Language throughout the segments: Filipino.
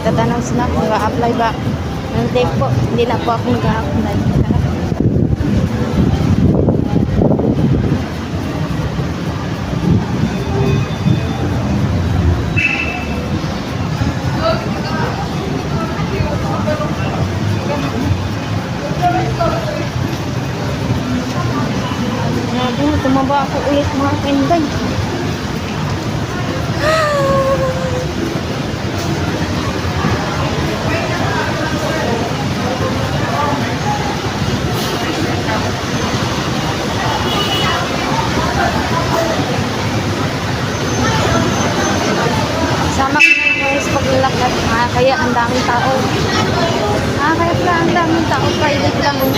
Tatanong sila kung ga-apply ba. Hindi po, hindi na po ako ga-apply. Tumaba ako ulit mga kainday. Sama ko na guys paglalakad. Kaya ang daming tao. Kaya pala ang daming tao. Private lang yun.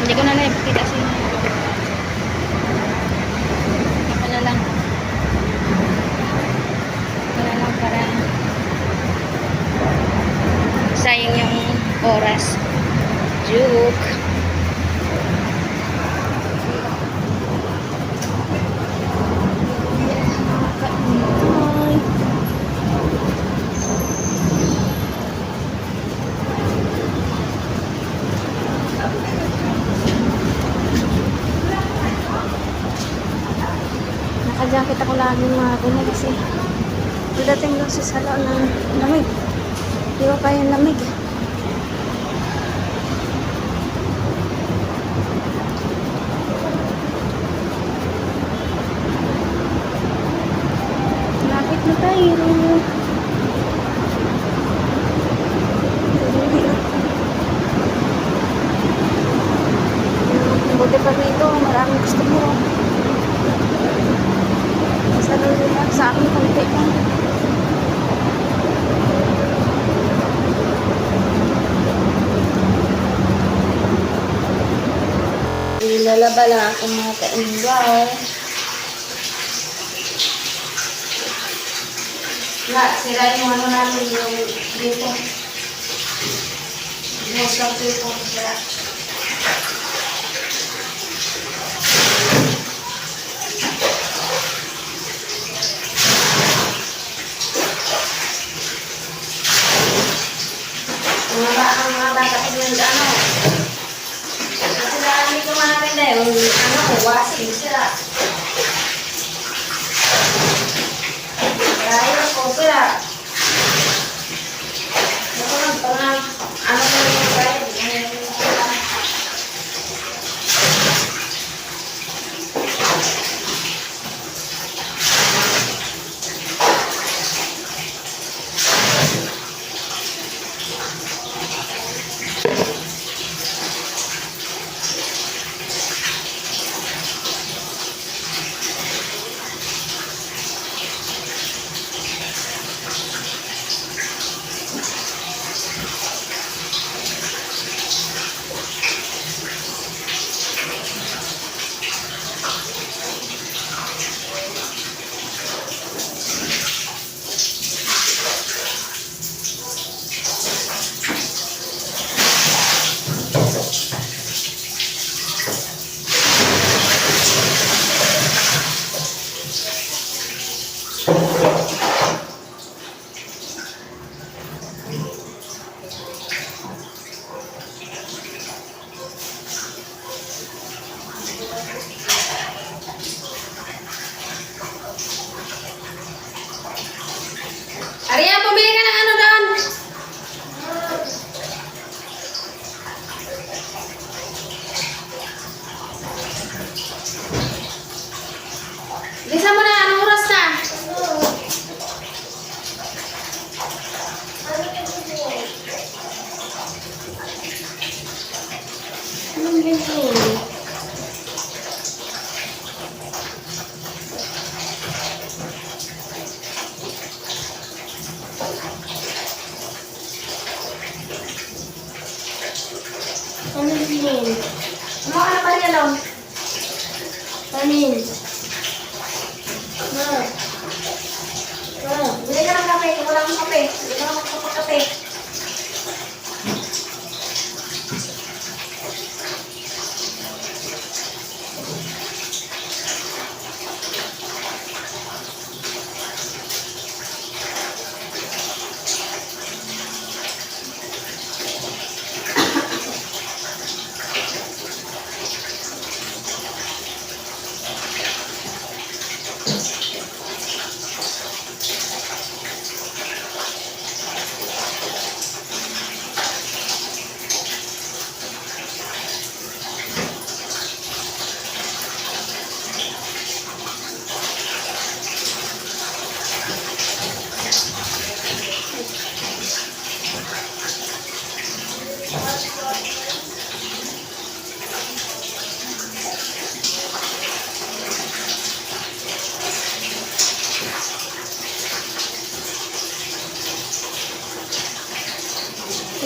Hindi ko na nakikita sa inyo. Ako na lang. Ako na lang para sayang yung oras. Joke. Naka-jacket ako lagi mga ganyan kasi pagdating doon sa salo ng lamig. Di ba pa yung lamig? Lapit na tayo. Buti pa rito, maraming gusto mo. Sa akin konti lang. Ilalaba lang ako mga ka-inbar. Sira yung ano namin yung dito. Most of dito. Sira. Mga bata ko yung ano. Sila hindi ko manamin na yung washing sila. Kaya ko sila. Ito lang, ano ko yung kaya. Arya, pumili ka ng ano doon? Bisa mo na, anong oras na? Anong ganyan? Ano yun? Ano ka na pa rin alam? Panin? Bili ka ng kape. Kung wala akong kape. Bili ka ng kape.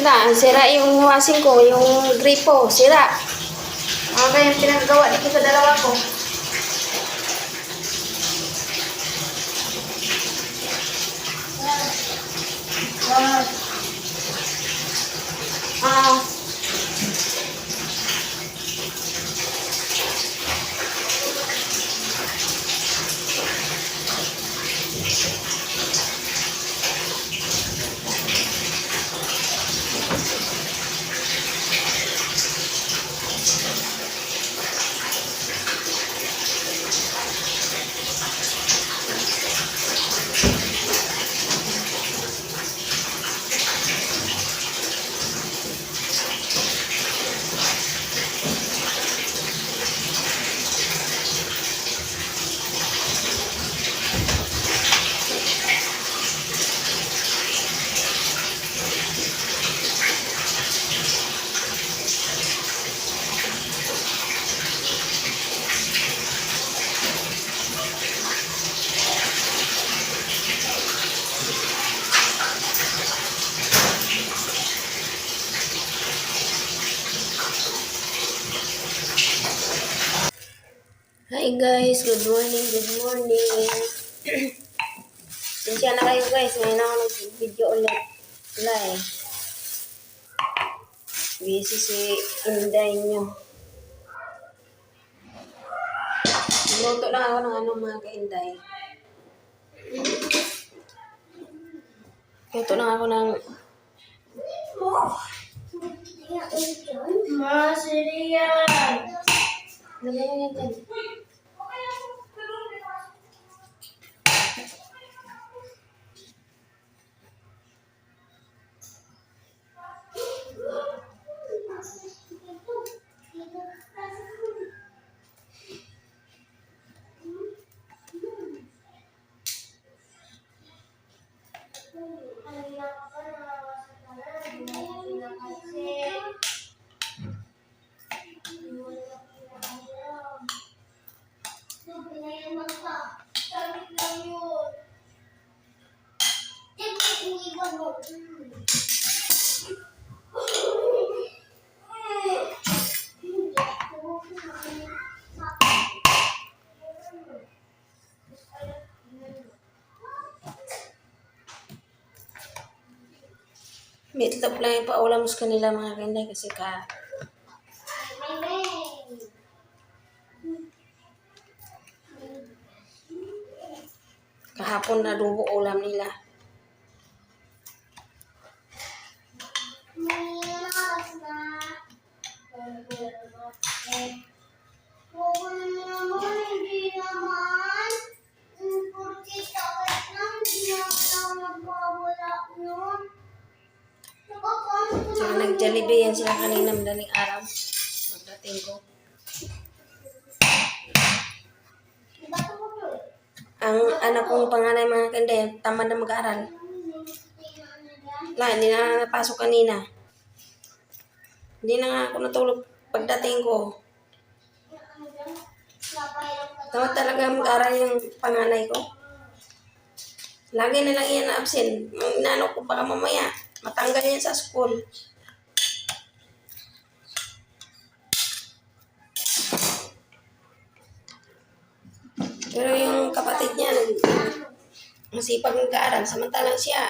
Na, sira yung washing ko, yung gripo, sira. Okay, yung pinagagawa dito sa dalawa ko. Hi guys, good morning, good morning. Sinsya na kayo guys, ngayon ako nag-video ulit. Live. Busy si Inday nyo. Luto lang ako ng anong mga ka-Inday. Luto lang ako ng... Masiriyan! Lagyan mo yan dyan. Meatloaf lang yung paulam sa kanila mga kanday kasi kahapon na dubo ulam nila. nag-uwian sila kanina madaling araw. Pagdating ko. Ang anak kong panganay mga kende, tamad na mag-aaral. Wala, hindi na napasok kanina. Hindi na nga ako natulog pagdating ko. Tamad talaga mag-aaral yung panganay ko. Lagi na lang yan absent. Ang inano ko baka mamaya, matanggal yan sa school. Pero yung kapatid niya, masipag mag-aaral, samantalang siya.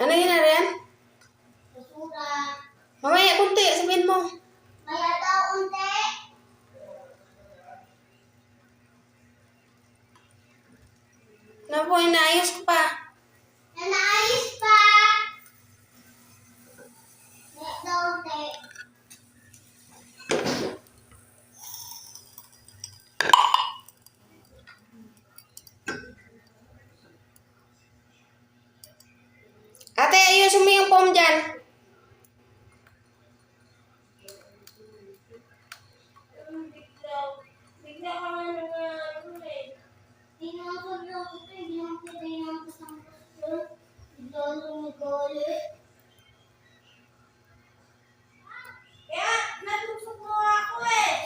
Ano yun na rin? Mamaya, kunti, sabihin mo. Maya daw unti. Napo, inaayos ko pa. Naayos pa. Maya daw unti. Ate, ayusin mo yung foam dyan. Bigla ka nga nang Di naman ko lang ito. Di naman ko sa gusto. Bigla lumigalit. Kaya, natusok mo ako eh.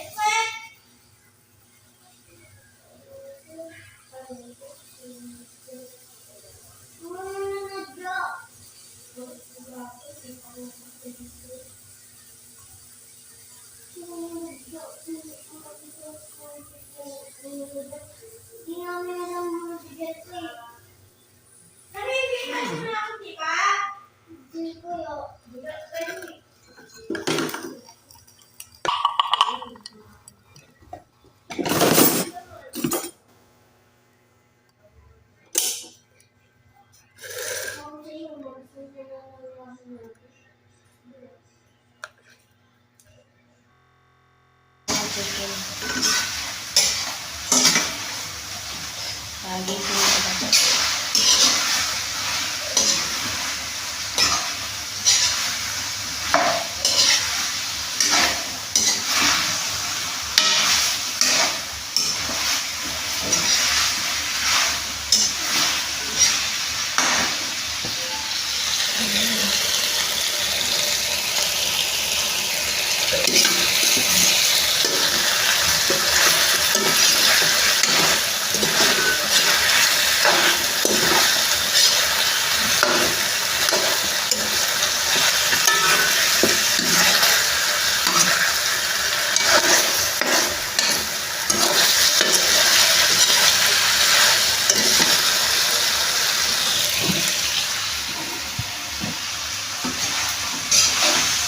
Lagi ko ito.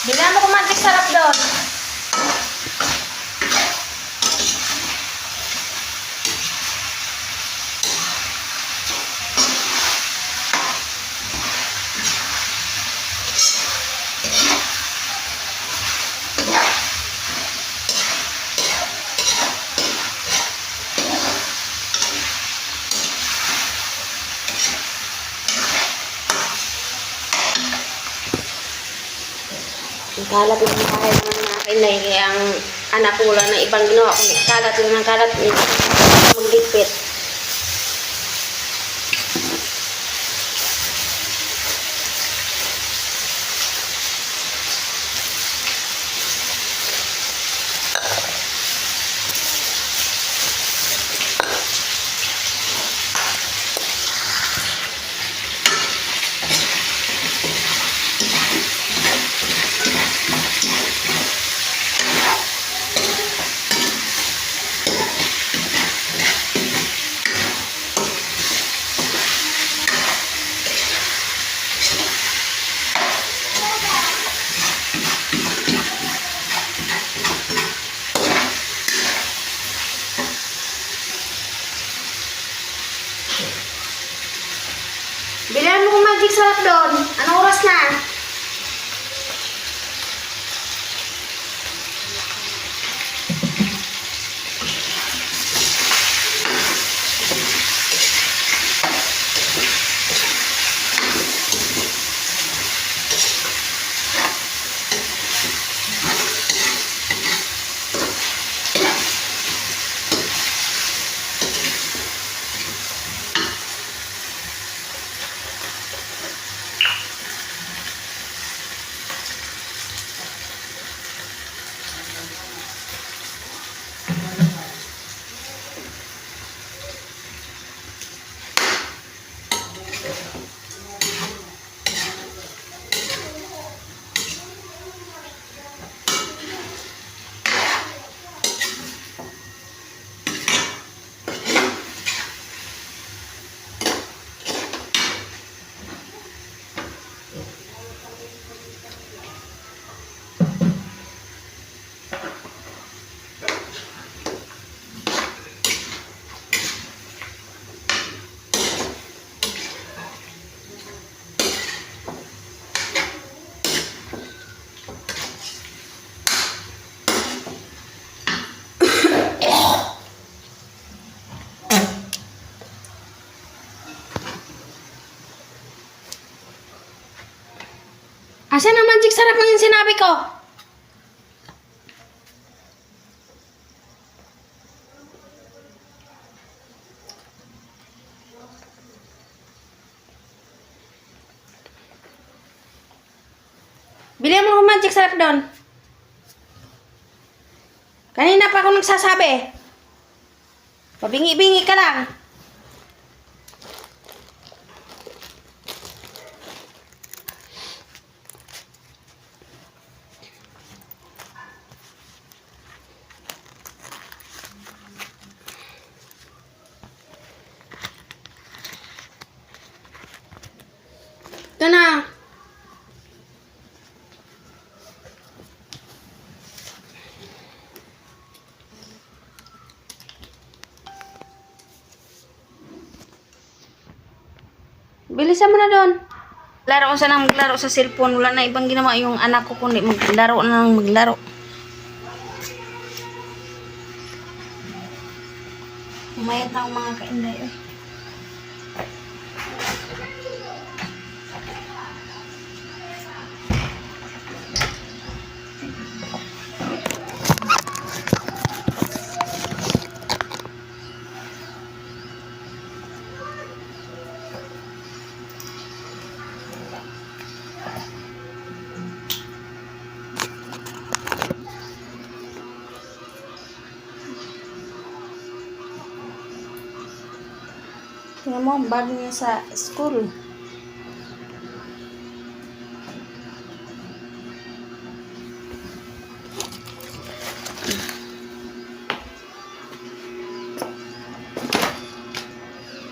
Bilang mo kumantik sarap doon. Ang kalat ng bahay naman natin na kaya ang anak ko lang na ibang ginawa ko. Kalat lang ng kalat. Magdikpit. sarap doon. Anong oras na? Asa naman, Jik? Sarap ng yung sinabi ko. Bili mo ng magic sarap doon. Kanina pa ako nagsasabi. Pabingi-bingi ka lang. Ito na. Bilisan mo na doon. Laro ko sana maglaro sa cellphone. Wala na ibang ginawa yung anak ko kundi maglaro na lang maglaro. Umayat na ang mga kainday. Tingnan mo ang bag niya sa school.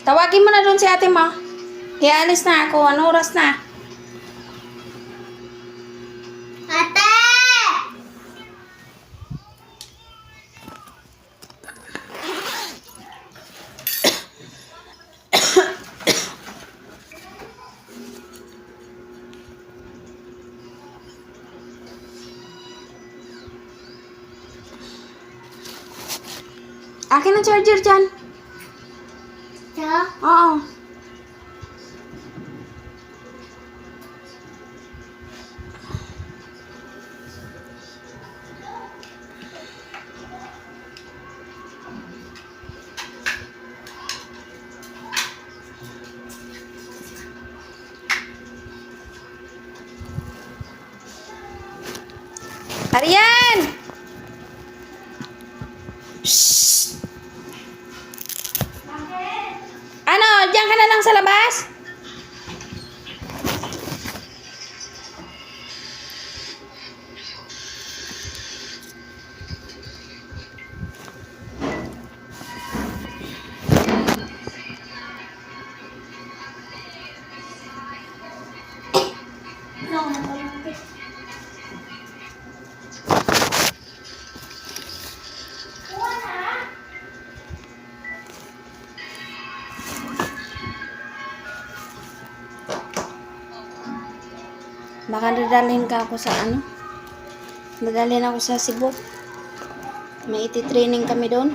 Tawagin mo na doon si ate mo. Kaya alis na ako. Ano oras na? Ate! Akin ang charger dyan. Ito? Oo. Arian! Shh! Ano? Diyan ka na lang sa labas? Baka dadalhin ka ako sa ano? Dadalhin ako sa Cebu. May iti-training kami doon.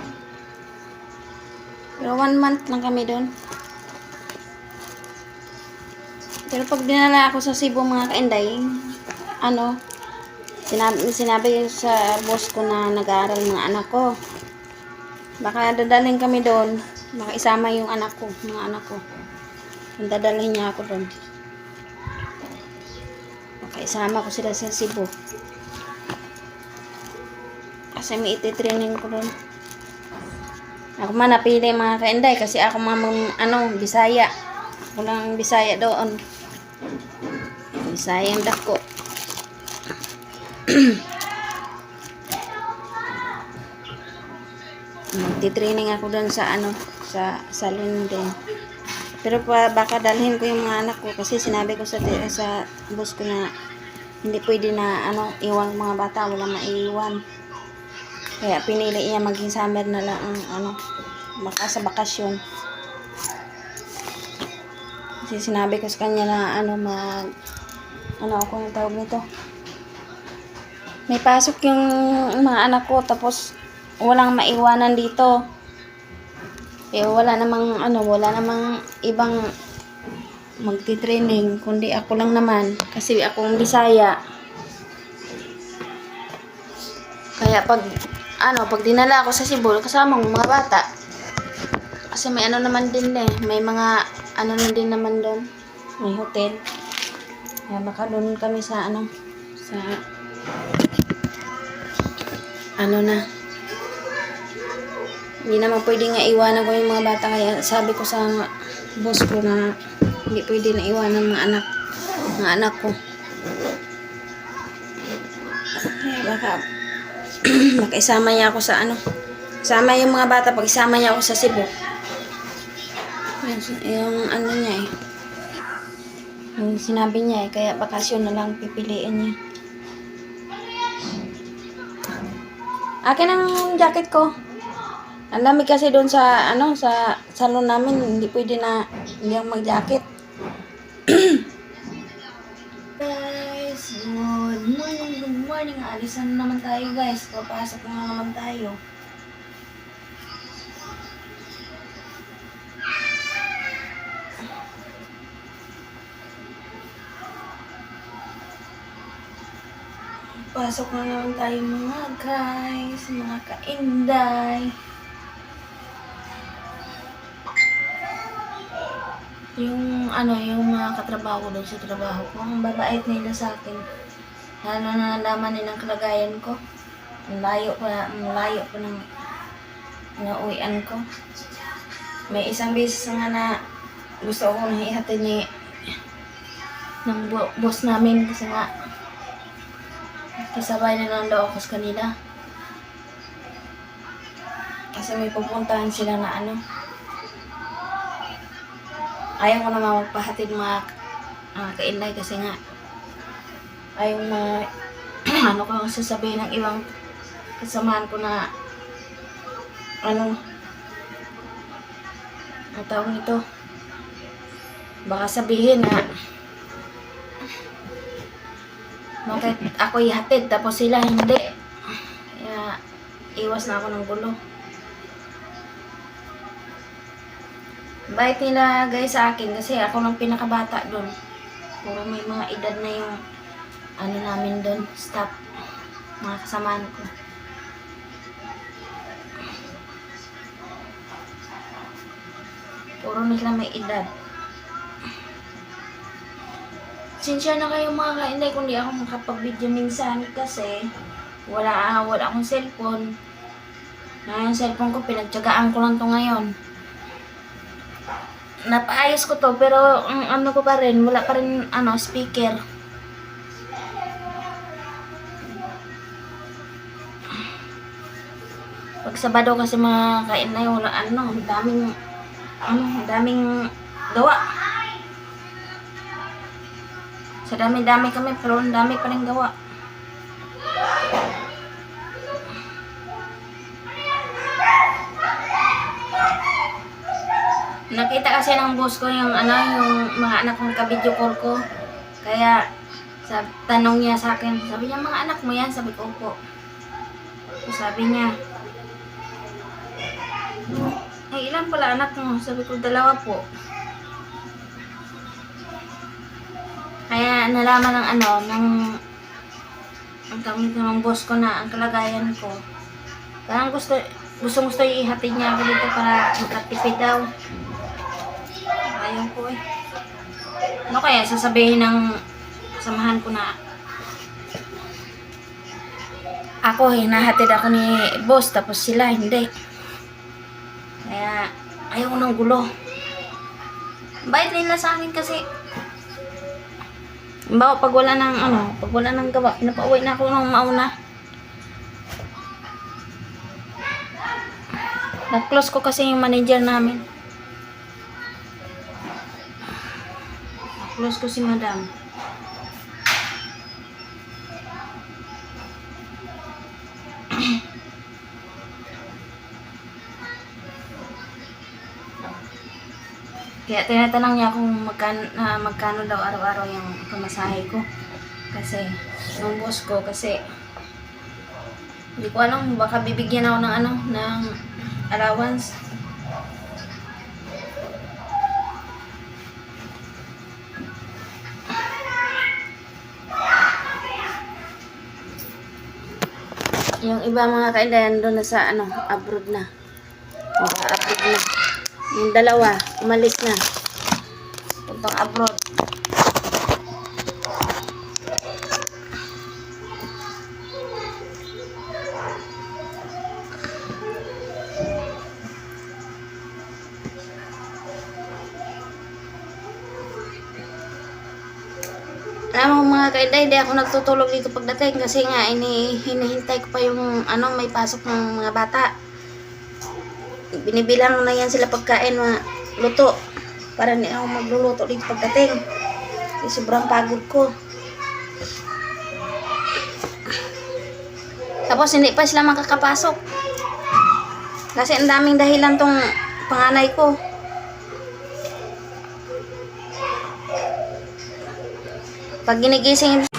Pero 1 month lang kami doon. Pero pag dinala ako sa Cebu mga kainday, ano, sinabi sa boss ko na nag-aaral mga anak ko. Baka dadalhin kami doon. Baka isama yung anak ko, mga anak ko. Kung dadalhin niya ako doon. Baka isama ko sila sa Cebu. Kasi may iti-training ko doon. Ako man napili mga kainday kasi ako Bisaya. Ako lang Bisaya doon. Bisaya ang dako. Magti-training ako doon sa sa London. Pero baka dalhin ko yung mga anak ko kasi sinabi ko sa boss ko na hindi pwede na iwan mga bata, wala maiwan. Kaya pinili niya maging summer na lang baka sa bakasyon. Kasi sinabi ko sa kanya na ako yung tawag nito. May pasok yung mga anak ko tapos walang maiwanan dito. Wala namang ibang magti-training kundi ako lang naman kasi akong Bisaya. Kaya pag dinala ako sa Cebu kasama ng mga bata. Kasi may naman din may mga na din naman doon. May hotel. Kaya baka doon kami sa hindi naman pwede nga iwanan ko yung mga bata kaya sabi ko sa boss ko na hindi pwede na iwanan mga anak ko. Kaya baka isama niya ako sa isama yung mga bata pag isama niya ako sa Cebu. Yung niya yung sinabi niya kaya bakasyon na lang pipiliin niya. Akin ang jacket ko. Ang lamig kasi doon sa sa salon namin, hindi pwede na hindi ako mag-jacket. Guys, good morning. Alisan na naman tayo guys. Papasok na naman tayo. Pasok na naman tayo mga guys, mga kainday. Yung mga katrabaho doon sa trabaho ko, ang babait nila sa akin. Lalo na nalaman nilang kalagayan ko. Ang layo pa ng nauwian ko. May isang beses nga na gusto akong ihatid ng boss namin kasi nga kasabay na lang daw ako sa kanila. Kasi may pupuntahan sila na ayaw ko naman magpahatid mga kainday kasi nga ayaw ko sasabihin ng ibang kasamahan ko na ang tawag nito, baka sabihin na bakit ako ihatid tapos sila hindi. Kaya iwas na ako ng gulo. Bait nila guys sa akin kasi ako lang pinakabata doon. Puro may mga edad na yung namin doon, staff, mga kasamahan ko. Puro nila may edad. Sinsya na kayo mga kainday kung di ako makapag-video minsan kasi wala akong cellphone. Yung cellphone ko pinagtyagaan ko lang to ngayon. Napaayos ko to pero ko pa rin, wala pa rin speaker. Pag Sabado kasi mga kainday wala daming gawa. Sa dami-dami kami pero ang dami pa rin gawa. Nakita kasi ng boss ko yung mga anak kong ka-video call ko. Kaya Tanong niya sa akin, sabi niya, mga anak mo yan? Sabi ko, opo. So, sabi niya, ay, ilan pala anak mo? Sabi ko, 2 po. Kaya nalaman ng ang kami ng boss ko na ang kalagayan ko. Parang gusto ihatid niya ako dito para makatipid daw. Ayaw ko eh. Ano kaya sasabihin ng samahan ko na ako hinahatid ako ni boss tapos sila hindi. Kaya ayaw ng gulo. Bait nila sa akin kasi pag wala ng gawa, pinapauwi na ako ng mauna. Na-close ko kasi yung manager namin. Na-close ko si madam. Kaya tinatanong niya kung magkano daw araw-araw yung pamasahe ko. Kasi, yung boss ko, kasi hindi ko alam, baka bibigyan ako ng allowance. Yung iba mga kailan doon na sa abroad na. Abroad na. Yung 2, umalis na. Puntang abroad. Alam mo mga kainday, hindi ako nagtutulog dito pagdating kasi nga hinihintay ko pa yung may pasok ng mga bata. Binibilang na yan sila pagkain mga luto para hindi ako magluluto dito pagdating. Kasi sobrang pagod ko. Tapos hindi pa sila makakapasok. Kasi ang daming dahilan tong panganay ko. Pag ginigising